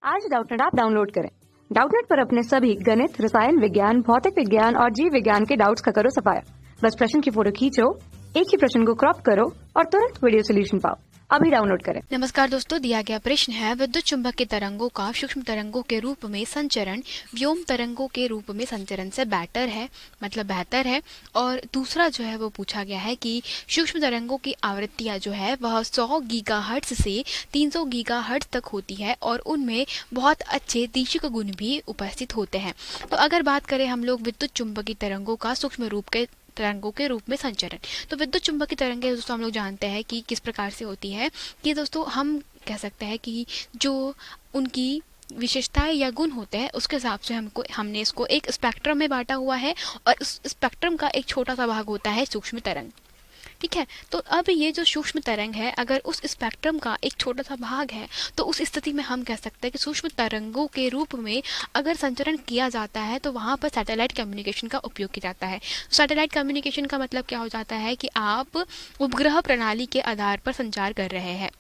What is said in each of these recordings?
आज Doubtnut app download करें। Doubtnut पर अपने सभी गणित, रसायन विज्ञान, भौतिक विज्ञान और जीव विज्ञान के डाउट्स का करो सफाया। बस प्रश्न की फोटो खींचो, एक ही प्रश्न को क्रॉप करो और तुरंत वीडियो सोल्यूशन पाओ। अभी डाउनलोड करें। नमस्कार दोस्तों, दिया गया प्रश्न है विद्युत चुंबकीय तरंगों का सूक्ष्म तरंगों के रूप में संचरण व्योम तरंगों के रूप में संचरण से बेहतर है। और दूसरा जो है वो पूछा गया है कि सूक्ष्म तरंगों की आवृत्तियां जो है वह 100 गीगाहर्ट्ज से 300 गीगाहर्ट्ज तक होती है और उनमें बहुत अच्छे तीक्ष्ण गुण भी उपस्थित होते हैं। तो अगर बात करें हम लोग विद्युत चुंबकीय तरंगों का सूक्ष्म रूप के तरंगों के रूप में संचरण, तो विद्युत चुंबकीय तरंगें दोस्तों हम लोग जानते हैं कि किस प्रकार से होती है कि दोस्तों हम कह सकते हैं कि जो उनकी विशेषताएं या गुण होते हैं उसके हिसाब से हमने इसको एक स्पेक्ट्रम में बांटा हुआ है और उस स्पेक्ट्रम का एक छोटा सा भाग होता है सूक्ष्म तरंग। ठीक है, तो अब ये जो सूक्ष्म तरंग है अगर उस स्पेक्ट्रम का एक छोटा सा भाग है तो उस स्थिति में हम कह सकते हैं कि सूक्ष्म तरंगों के रूप में अगर संचरण किया जाता है तो वहाँ पर सैटेलाइट कम्युनिकेशन का उपयोग किया जाता है। सैटेलाइट कम्युनिकेशन का मतलब क्या हो जाता है कि आप उपग्रह प्रणाली के आधार पर संचार कर रहे हैं।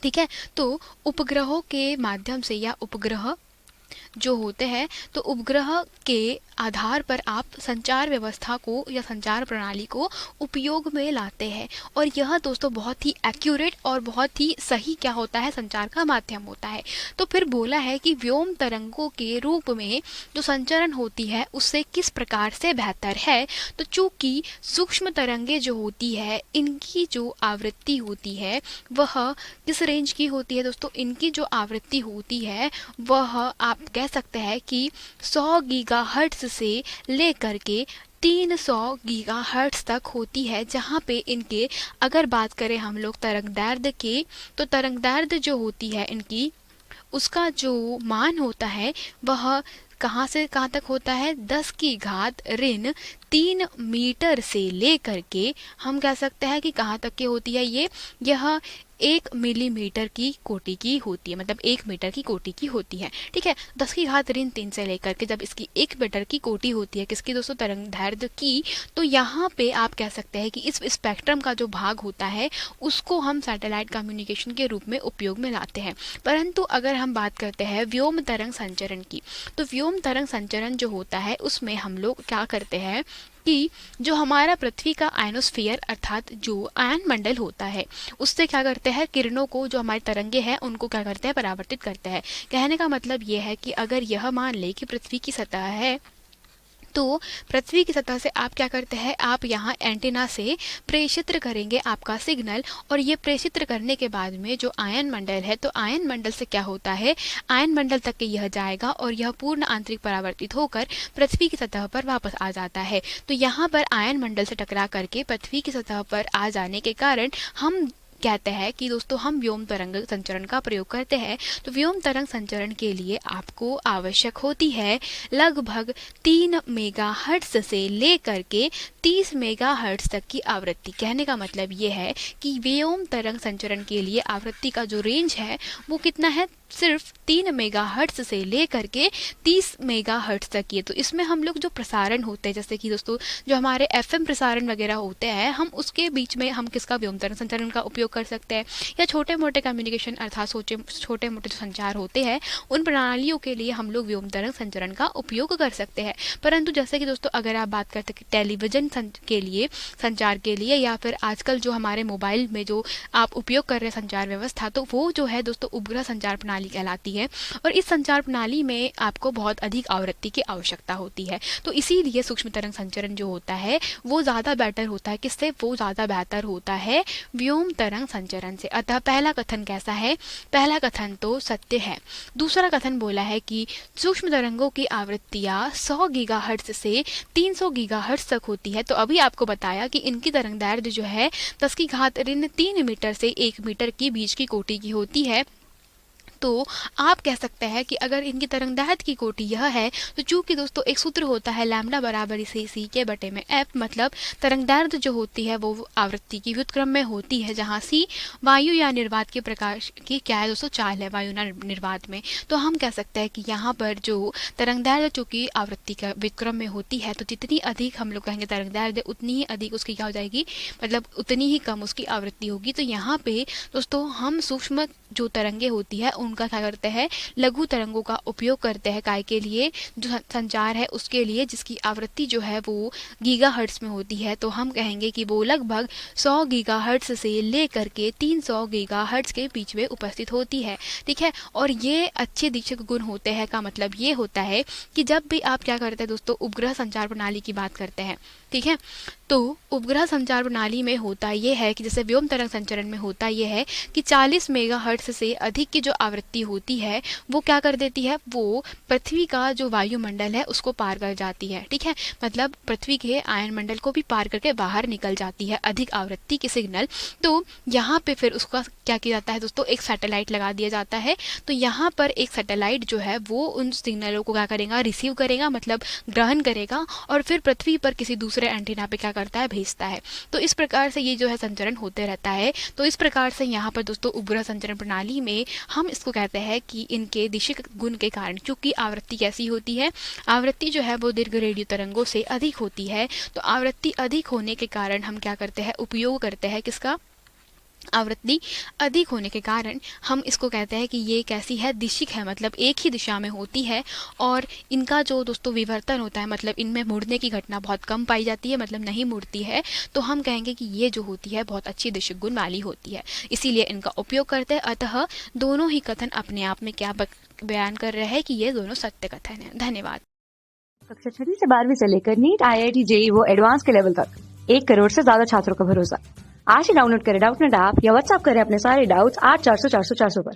ठीक है, तो उपग्रहों के माध्यम से या उपग्रह जो होते हैं तो उपग्रह के आधार पर आप संचार व्यवस्था को या संचार प्रणाली को उपयोग में लाते हैं और यह दोस्तों बहुत ही एक्यूरेट और बहुत ही सही क्या होता है संचार का माध्यम होता है। तो फिर बोला है कि व्योम तरंगों के रूप में जो संचरण होती है उससे किस प्रकार से बेहतर है। तो चूंकि सूक्ष्म तरंगे जो होती है इनकी जो आवृत्ति होती है वह किस रेंज की होती है दोस्तों, इनकी जो आवृत्ति होती है वह आप कह सकते हैं कि 100 गीगाहर्ट्ज से लेकर के 300 गीगाहर्ट्ज तक होती है। जहाँ पे इनके अगर बात करें हम लोग तरंगदैर्ध्य की, तो तरंगदैर्ध्य जो होती है इनकी उसका जो मान होता है वह कहाँ से कहाँ तक होता है 10⁻³ मीटर से लेकर के हम कह सकते हैं कि कहाँ तक की होती है यह 1 मिलीमीटर की कोटि की होती है, मतलब 1 मीटर की कोटि की होती है। ठीक है, 10⁻³ से लेकर के जब इसकी 1 मीटर की कोटि होती है किसकी दोस्तों, तरंगदैर्ध्य की, तो यहाँ पे आप कह सकते हैं कि इस स्पेक्ट्रम का जो भाग होता है उसको हम सैटेलाइट कम्युनिकेशन के रूप में उपयोग में लाते हैं। परंतु अगर हम बात करते हैं व्योम तरंग संचरण की, तो व्योम तरंग संचरण जो होता है उसमें हम लोग क्या करते हैं कि जो हमारा पृथ्वी का आयनोस्फीयर अर्थात जो आयन मंडल होता है उससे क्या करते हैं, किरणों को जो हमारी तरंगे हैं उनको क्या करते हैं, परावर्तित करते हैं। कहने का मतलब ये है कि अगर यह मान ले कि पृथ्वी की सतह है तो पृथ्वी की सतह से आप क्या करते हैं, आप यहाँ एंटीना से प्रेषित करेंगे आपका सिग्नल और ये प्रेषित करने के बाद में जो आयन मंडल है तो आयन मंडल से क्या होता है, आयन मंडल तक के यह जाएगा और यह पूर्ण आंतरिक परावर्तित होकर पृथ्वी की सतह पर वापस आ जाता है। तो यहाँ पर आयन मंडल से टकरा करके पृथ्वी की सतह पर आ जाने के कारण हम कहते हैं कि दोस्तों हम व्योम तरंग संचरण का प्रयोग करते हैं। तो व्योम तरंग संचरण के लिए आपको आवश्यक होती है लगभग 3 मेगाहर्ट्ज से लेकर के 30 मेगाहर्ट्ज तक की आवृत्ति। कहने का मतलब ये है कि व्योम तरंग संचरण के लिए आवृत्ति का जो रेंज है वो कितना है, सिर्फ 3 मेगाहर्ट्ज से लेकर के 30 मेगाहर्ट्ज तक की है। तो इसमें हम लोग जो प्रसारण होते हैं जैसे कि दोस्तों जो हमारे FM प्रसारण वगैरह होते हैं हम उसके बीच में हम किसका व्योम तरंग संचरण का उपयोग कर सकते हैं, या छोटे मोटे कम्युनिकेशन अर्थात छोटे मोटे जो संचार होते हैं उन प्रणालियों के लिए हम लोग व्योम तरंग संचरण का उपयोग कर सकते हैं। परंतु जैसे कि दोस्तों अगर आप बात करते हैं टेलीविजन के लिए संचार के लिए या फिर आजकल जो हमारे मोबाइल में जो आप उपयोग कर रहे हैं संचार व्यवस्था, तो वो जो है दोस्तों उपग्रह संचार प्रणाली कहलाती है और इस संचार प्रणाली में आपको बहुत अधिक आवृत्ति की आवश्यकता होती है। तो इसीलिए सूक्ष्म तरंग संचरण जो होता है वो ज़्यादा बेटर होता है, किससे, वो ज़्यादा बेहतर होता है व्योम तरंग संचरण से। अतः पहला कथन कैसा है, पहला कथन तो सत्य है। दूसरा कथन बोला है कि सूक्ष्म तरंगों की आवृत्तियां 100 गीगाहर्ट्ज से 300 गीगाहर्ट्ज तक होती है। तो अभी आपको बताया कि इनकी तरंगदैर्ध्य जो है 10⁻³ मीटर से 1 मीटर की बीच की कोटि की होती है। तो आप कह सकते हैं कि अगर इनकी तरंगदैर्ध्य की कोटि यह है तो चूंकि दोस्तों एक सूत्र होता है लैम्डा बराबर c/c मतलब तरंगदैर्ध्य जो होती है वो आवृत्ति की व्युत्क्रम में होती है, जहाँ c वायु या निर्वात के प्रकाश की क्या है दोस्तों, चाल है वायु ना निर्वात में। तो हम कह सकते हैं कि यहाँ पर जो तरंगदैर्ध्य चूंकि आवृत्ति का व्युत्क्रम में होती है तो जितनी अधिक हम लोग कहेंगे तरंगदैर्ध्य उतनी ही अधिक उसकी क्या हो जाएगी, मतलब उतनी ही कम उसकी आवृत्ति होगी। तो यहाँ पे दोस्तों हम सूक्ष्म जो तरंगे होती है उनका क्या करते हैं, लघु तरंगों का उपयोग करते हैं काय के लिए, जो संचार है उसके लिए, जिसकी आवृत्ति जो है वो गीगाहर्ट्ज में होती है। तो हम कहेंगे कि वो लगभग 100 गीगाहर्ट्ज से लेकर के 300 गीगाहर्ट्ज के बीच में उपस्थित होती है। ठीक है, और ये अच्छे दिशक गुण होते हैं का मतलब ये होता है कि जब भी आप क्या करते हैं दोस्तों, उपग्रह संचार प्रणाली की बात करते हैं, ठीक है, तो उपग्रह संचार प्रणाली में होता ये है कि जैसे व्योम तरंग संचरण में होता ये है कि 40 मेगाहर्ट्ज से अधिक की जो आवृत्ति होती है वो क्या कर देती है, वो पृथ्वी का जो वायुमंडल है उसको पार कर जाती है। ठीक है, मतलब पृथ्वी के आयन मंडल को भी पार करके बाहर निकल जाती है अधिक आवृत्ति की सिग्नल। तो यहाँ पे फिर उसका क्या किया जाता है दोस्तों, एक सैटेलाइट लगा दिया जाता है। तो यहाँ पर एक सैटेलाइट जो है वो उन सिग्नलों को क्या करेगा, रिसीव करेगा, मतलब ग्रहण करेगा, और फिर पृथ्वी पर किसी दूसरे एंटीना पे क्या करता है, भेजता है। तो इस प्रकार से ये जो है संचरण होते रहता है। तो इस प्रकार से यहाँ पर दोस्तों उपग्रह संचरण प्रणाली में हम इसको कहते हैं कि इनके दिशिक गुण के कारण, क्योंकि आवृत्ति कैसी होती है, आवृत्ति जो है वो दीर्घ रेडियो तरंगों से अधिक होती है। तो आवृत्ति अधिक होने के कारण हम क्या करते हैं, उपयोग करते हैं किसका, आवृत्ति अधिक होने के कारण हम इसको कहते हैं कि ये कैसी है, दिशिक है, मतलब एक ही दिशा में होती है। और इनका जो दोस्तों विवर्तन होता है, मतलब इनमें मुड़ने की घटना बहुत कम पाई जाती है, मतलब नहीं मुड़ती है। तो हम कहेंगे कि ये जो होती है बहुत अच्छी दिशिक गुण वाली होती है, इसीलिए इनका उपयोग करते हैं। अतः दोनों ही कथन अपने आप में क्या बयान कर रहे हैं कि ये दोनों सत्य कथन है। धन्यवाद। कक्षा 6 से 12वीं से लेकर नीट, IIT, JEE वो एडवांस के लेवल तक 1 करोड़ से ज्यादा छात्रों का भरोसा। आज ही डाउनलोड करें डाउटनेट ऐप या व्हाट्सएप करें अपने सारे डाउट्स 8400 400 400 पर।